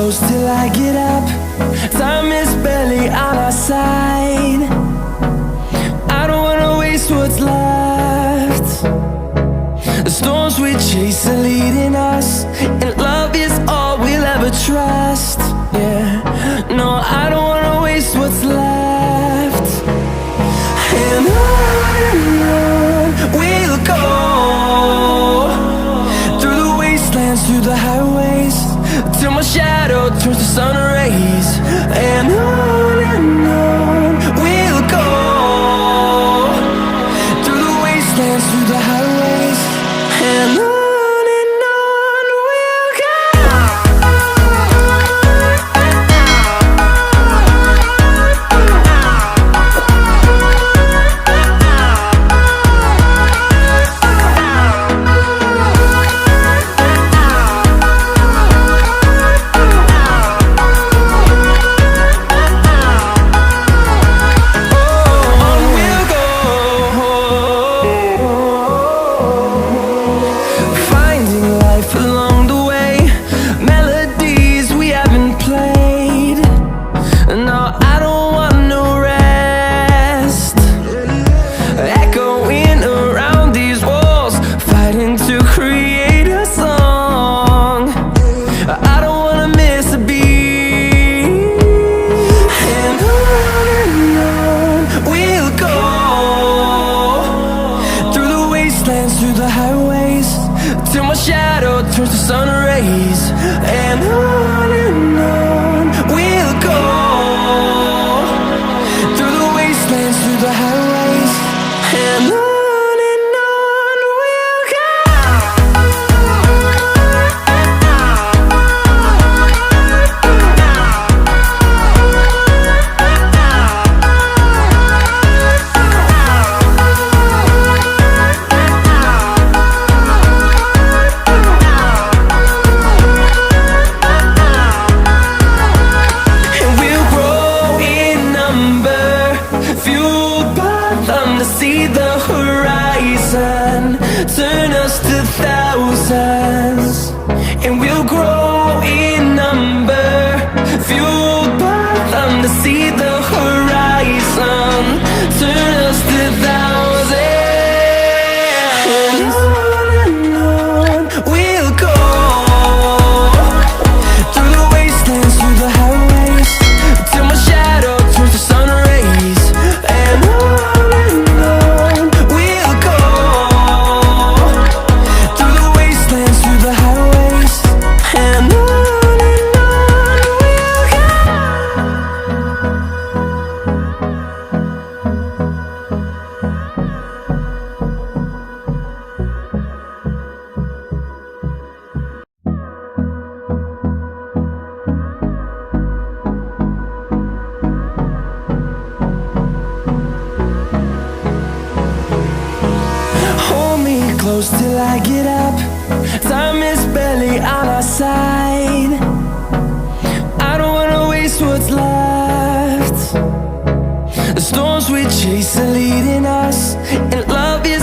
close till I get up. Time is barely on our side. I don't wanna waste what's left. The storms we chase are leading us, and love is all we'll ever trust. Yeah, no, I don't wanna waste what's left. And on we'll go, through the wastelands, through the highways, till my shadow turns to sun rays. And on we'll go, through the wastelands, through the highways, and on we'll go. Turns to sun rays, and on we'll go, through the wastelands, through the highways, and on we'll go. Turn us to thousands, and we'll grow in number, fueled by them to see the horizon. Turn us to thousands, and on we'll go, through the wastelands, through the highways, till my shadow turns to sun rays. And on we'll go, through the wastelands, through the highways, and on we'll go. Hold me close till I get up. Time is barely on our side. I don't wanna waste what's left. The storms we chase are leading us, and love is